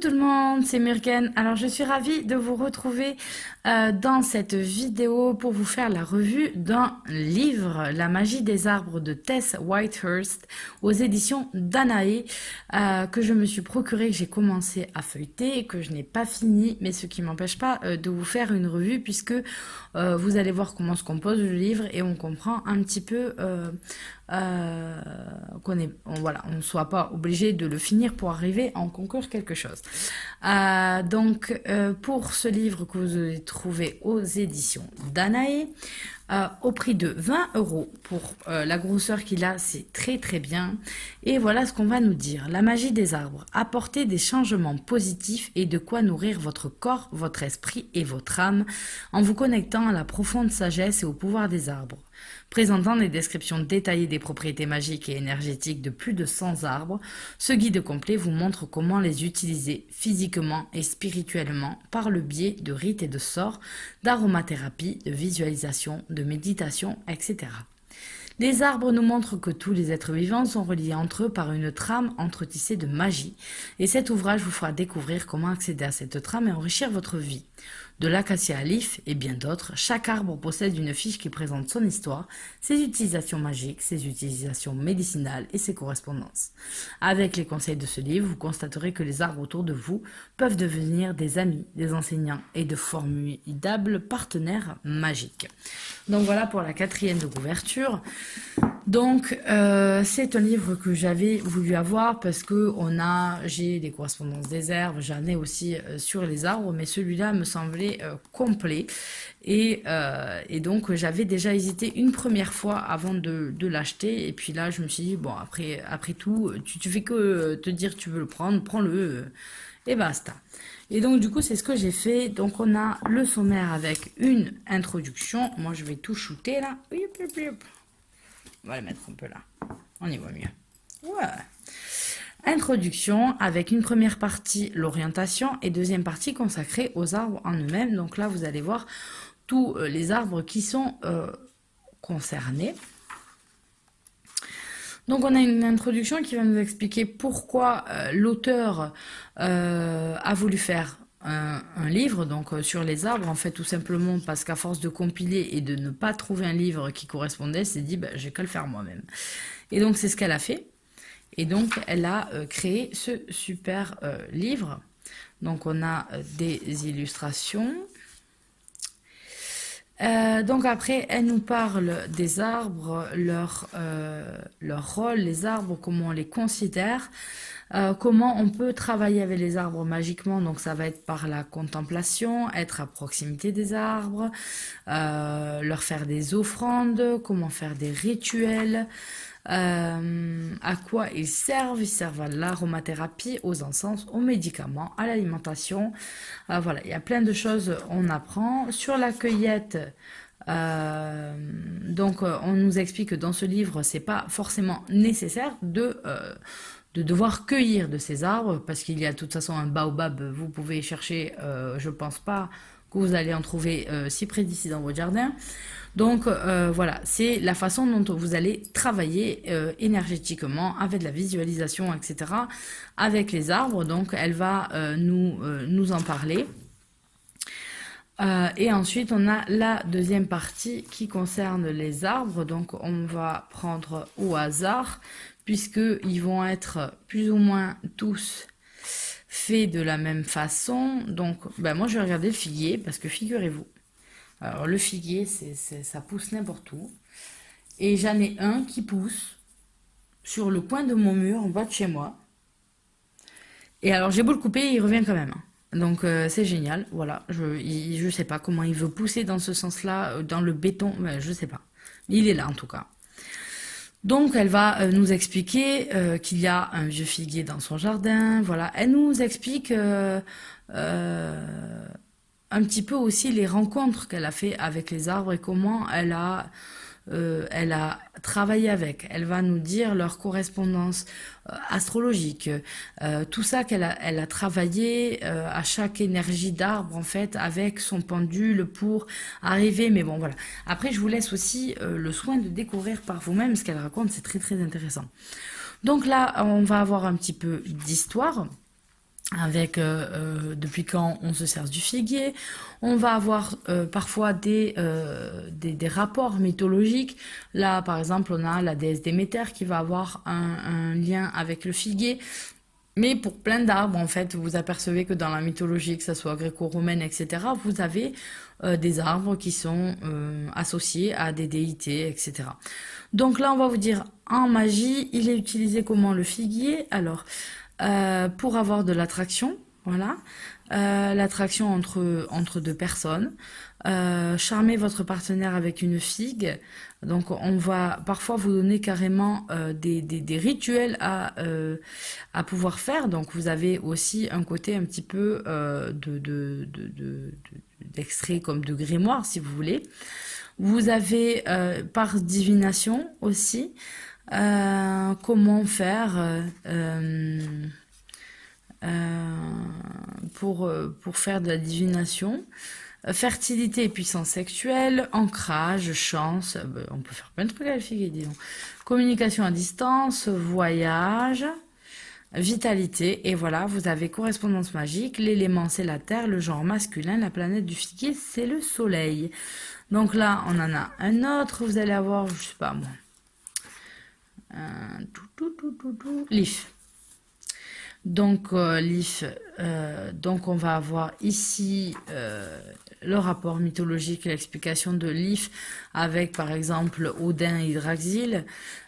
tout le monde, c'est Murken. Alors je suis ravie de vous retrouver dans cette vidéo pour vous faire la revue d'un livre, La magie des arbres de Tess Whitehurst aux éditions Danae que je me suis procuré, que j'ai commencé à feuilleter et que je n'ai pas fini, mais ce qui m'empêche pas de vous faire une revue puisque vous allez voir comment se compose le livre et on comprend un petit peu voilà, on ne soit pas obligé de le finir pour arriver à en conclure quelque chose. Pour ce livre que vous allez trouver aux éditions Danae, au prix de 20 € pour la grosseur qu'il a, c'est très très bien. Et voilà ce qu'on va nous dire. La magie des arbres. Apporter des changements positifs et de quoi nourrir votre corps, votre esprit et votre âme en vous connectant à la profonde sagesse et au pouvoir des arbres. Présentant des descriptions détaillées des propriétés magiques et énergétiques de plus de 100 arbres, ce guide complet vous montre comment les utiliser physiquement et spirituellement par le biais de rites et de sorts, d'aromathérapie, de visualisation, de méditation, etc. Les arbres nous montrent que tous les êtres vivants sont reliés entre eux par une trame entretissée de magie, et cet ouvrage vous fera découvrir comment accéder à cette trame et enrichir votre vie. De l'acacia à l'if et bien d'autres, chaque arbre possède une fiche qui présente son histoire, ses utilisations magiques, ses utilisations médicinales et ses correspondances. Avec les conseils de ce livre, vous constaterez que les arbres autour de vous peuvent devenir des amis, des enseignants et de formidables partenaires magiques. Donc voilà pour la 4e de couverture. Donc c'est un livre que j'avais voulu avoir parce que j'ai des correspondances des herbes, j'en ai aussi sur les arbres, mais celui-là me semblait complet et donc j'avais déjà hésité une première fois avant de l'acheter et puis là je me suis dit bon après tout tu fais que te dire tu veux le prendre, prends-le et basta. Et donc du coup c'est ce que j'ai fait. Donc on a le sommaire avec une introduction, moi je vais tout shooter là. On va le mettre un peu là. On y voit mieux. Ouais. Introduction avec une première partie, l'orientation, et deuxième partie consacrée aux arbres en eux-mêmes. Donc là, vous allez voir tous les arbres qui sont concernés. Donc on a une introduction qui va nous expliquer pourquoi l'auteur a voulu faire un livre donc sur les arbres, en fait tout simplement parce qu'à force de compiler et de ne pas trouver un livre qui correspondait, elle s'est dit j'ai qu'à le faire moi-même. Et donc c'est ce qu'elle a fait. Et donc elle a créé ce super livre. Donc on a des illustrations. Donc après, elle nous parle des arbres, leur rôle, les arbres, comment on les considère, comment on peut travailler avec les arbres magiquement. Donc ça va être par la contemplation, être à proximité des arbres, leur faire des offrandes, comment faire des rituels, à quoi ils servent à l'aromathérapie, aux encens, aux médicaments, à l'alimentation. Voilà, il y a plein de choses on apprend. Sur la cueillette, on nous explique que dans ce livre, c'est pas forcément nécessaire de devoir cueillir de ces arbres, parce qu'il y a de toute façon un baobab, vous pouvez chercher, je pense pas que vous allez en trouver si près d'ici dans votre jardin. Donc voilà, c'est la façon dont vous allez travailler énergétiquement avec la visualisation, etc. avec les arbres. Donc elle va nous en parler. Et ensuite, on a la deuxième partie qui concerne les arbres. Donc on va prendre au hasard, puisqu'ils vont être plus ou moins tous faits de la même façon. Donc moi je vais regarder le figuier, parce que figurez-vous, alors le figuier, ça pousse n'importe où. Et j'en ai un qui pousse sur le coin de mon mur en bas de chez moi. Et alors j'ai beau le couper, il revient quand même. Donc c'est génial, voilà. Je sais pas comment il veut pousser dans ce sens-là, dans le béton, mais je sais pas. Mais il est là en tout cas. Donc elle va nous expliquer qu'il y a un vieux figuier dans son jardin, voilà. Elle nous explique un petit peu aussi les rencontres qu'elle a fait avec les arbres et comment elle a travaillé avec. Elle va nous dire leur correspondance astrologique, tout ça elle a travaillé à chaque énergie d'arbre en fait avec son pendule pour arriver. Mais bon voilà. Après je vous laisse aussi le soin de découvrir par vous-même ce qu'elle raconte, c'est très très intéressant. Donc là on va avoir un petit peu d'histoire. avec depuis quand on se sert du figuier. On va avoir parfois des rapports mythologiques. Là, par exemple, on a la déesse Déméter qui va avoir un lien avec le figuier. Mais pour plein d'arbres, en fait, vous apercevez que dans la mythologie, que ce soit gréco-romaine, etc., vous avez des arbres qui sont associés à des déités, etc. Donc là, on va vous dire, en magie, il est utilisé comment le figuier? Alors, pour avoir de l'attraction, voilà, l'attraction entre deux personnes, charmer votre partenaire avec une figue. Donc, on va parfois vous donner carrément des rituels à pouvoir faire. Donc, vous avez aussi un côté un petit peu d'extrait comme de grimoire, si vous voulez. Vous avez par divination aussi comment faire pour faire de la divination. Fertilité et puissance sexuelle, ancrage, chance, on peut faire plein de trucs avec le figuier, dis donc. Communication à distance, voyage, vitalité, et voilà, vous avez correspondance magique, l'élément c'est la terre, le genre masculin, la planète du figuier c'est le soleil. Donc là, on en a un autre, vous allez avoir, je sais pas moi, Leaf. Donc, Leaf, donc on va avoir ici le rapport mythologique et l'explication de Leaf avec par exemple Odin et Hydraxile.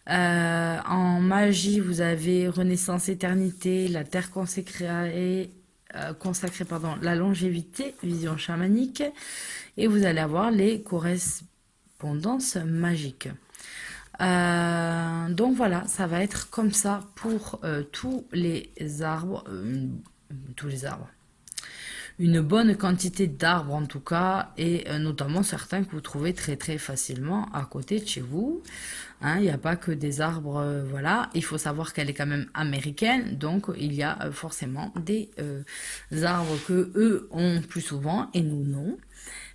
En magie, vous avez Renaissance, Éternité, la Terre consacrée, pardon, la longévité, vision chamanique. Et vous allez avoir les correspondances magiques. Donc voilà, ça va être comme ça pour tous les arbres, une bonne quantité d'arbres en tout cas, et notamment certains que vous trouvez très très facilement à côté de chez vous. Hein, il n'y a pas que des arbres, voilà. Il faut savoir qu'elle est quand même américaine, donc il y a forcément des arbres que eux ont plus souvent et nous non.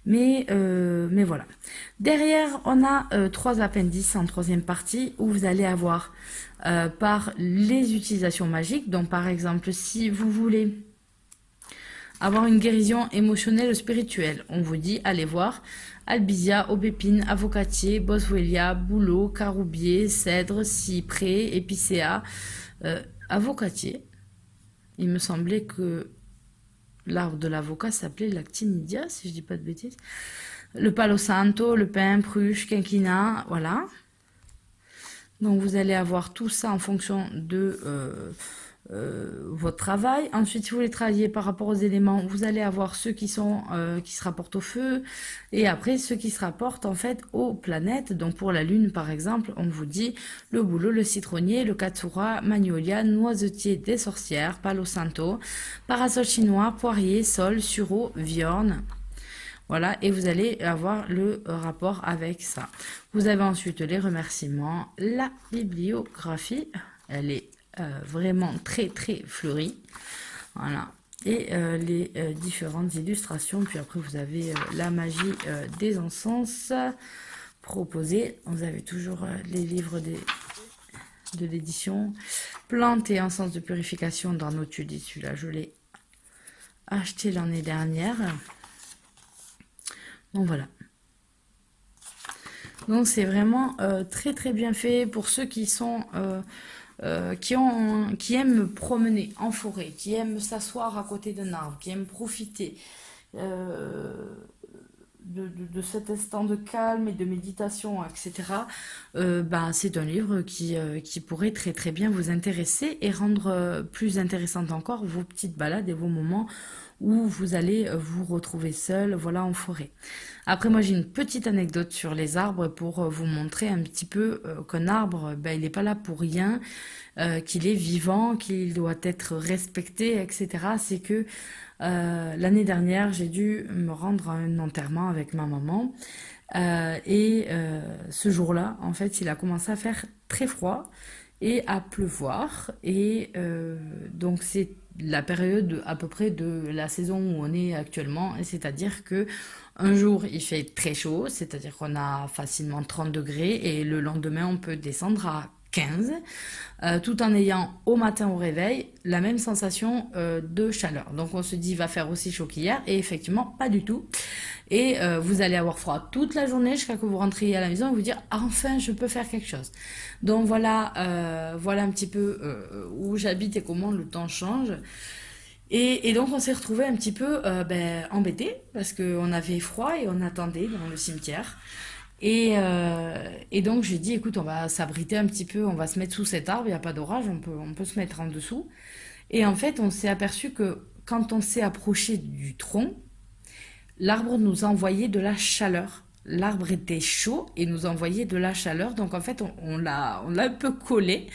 Mais voilà. Derrière, on a trois appendices en troisième partie où vous allez avoir par les utilisations magiques. Donc par exemple, si vous voulez avoir une guérison émotionnelle ou spirituelle, on vous dit allez voir albizia, aubépine, avocatier, boswellia, bouleau, caroubier, cèdre, cyprès, épicéa, avocatier. Il me semblait que l'arbre de l'avocat s'appelait l'actinidia, si je dis pas de bêtises. Le palo santo, le pin, pruche, quinquina, voilà. Donc vous allez avoir tout ça en fonction de votre travail. Ensuite, si vous voulez travailler par rapport aux éléments, vous allez avoir ceux qui sont qui se rapportent au feu, et après ceux qui se rapportent en fait aux planètes. Donc pour la lune par exemple, on vous dit le bouleau, le citronnier, le katsura, magnolia, noisetier des sorcières, palo santo, parasol chinois, poirier, sol, sureau, viorne. Voilà, et vous allez avoir le rapport avec ça. Vous avez ensuite les remerciements, la bibliographie, elle est vraiment très très fleurie. Voilà, et les différentes illustrations. Puis après, vous avez la magie des encens proposés. Vous avez toujours les livres de l'édition. Plantes et encens de purification dans nos tudis. Celui-là, je l'ai acheté l'année dernière. Donc voilà. Donc c'est vraiment très très bien fait pour ceux qui sont qui aiment me promener en forêt, qui aiment s'asseoir à côté d'un arbre, qui aiment profiter de cet instant de calme et de méditation, etc. Ben, c'est un livre qui pourrait très très bien vous intéresser et rendre plus intéressante encore vos petites balades et vos moments où vous allez vous retrouver seul, voilà, en forêt. Après, moi, j'ai une petite anecdote sur les arbres pour vous montrer un petit peu qu'un arbre, ben, il n'est pas là pour rien, qu'il est vivant, qu'il doit être respecté, etc. C'est que l'année dernière, j'ai dû me rendre à un enterrement avec ma maman. Ce jour-là, en fait, il a commencé à faire très froid et à pleuvoir. Et donc, c'est la période à peu près de la saison où on est actuellement. C'est-à-dire que un jour, il fait très chaud, c'est-à-dire qu'on a facilement 30 degrés. Et le lendemain, on peut descendre à 15, tout en ayant au matin au réveil la même sensation de chaleur. Donc on se dit il va faire aussi chaud qu'hier et effectivement pas du tout. Et vous allez avoir froid toute la journée jusqu'à que vous rentriez à la maison et vous dire ah, enfin je peux faire quelque chose. Donc voilà, voilà un petit peu où j'habite et comment le temps change. Et donc on s'est retrouvé un petit peu embêtés parce qu'on avait froid et on attendait dans le cimetière. Et donc j'ai dit écoute on va s'abriter un petit peu, on va se mettre sous cet arbre, il n'y a pas d'orage, on peut se mettre en dessous. Et en fait on s'est aperçu que quand on s'est approché du tronc, l'arbre nous envoyait de la chaleur. L'arbre était chaud et nous envoyait de la chaleur. Donc en fait, on l'a un peu collé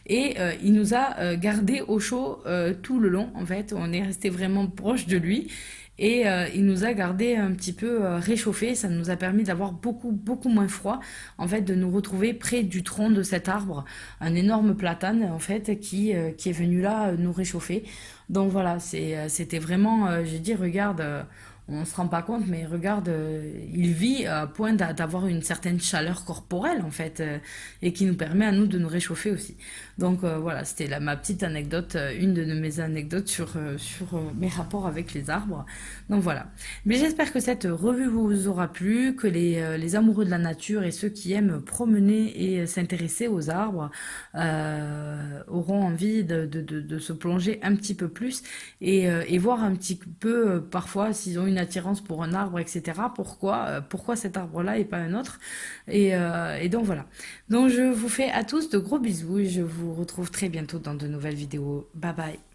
et il nous a gardé au chaud tout le long. En fait, on est resté vraiment proche de lui et il nous a gardé un petit peu réchauffé. Ça nous a permis d'avoir beaucoup moins froid. En fait, de nous retrouver près du tronc de cet arbre, un énorme platane en fait qui est venu là nous réchauffer. Donc voilà, c'était vraiment, j'ai dit regarde. On se rend pas compte, mais regarde, il vit à point d'avoir une certaine chaleur corporelle en fait, et qui nous permet à nous de nous réchauffer aussi. Donc voilà, c'était ma petite anecdote, une de mes anecdotes sur mes rapports avec les arbres. Donc voilà. Mais j'espère que cette revue vous aura plu, que les amoureux de la nature et ceux qui aiment promener et s'intéresser aux arbres auront envie de se plonger un petit peu plus et voir un petit peu parfois s'ils ont une attirance pour un arbre, etc. Pourquoi cet arbre-là et pas un autre et donc voilà. Donc je vous fais à tous de gros bisous et je vous retrouve très bientôt dans de nouvelles vidéos. Bye bye.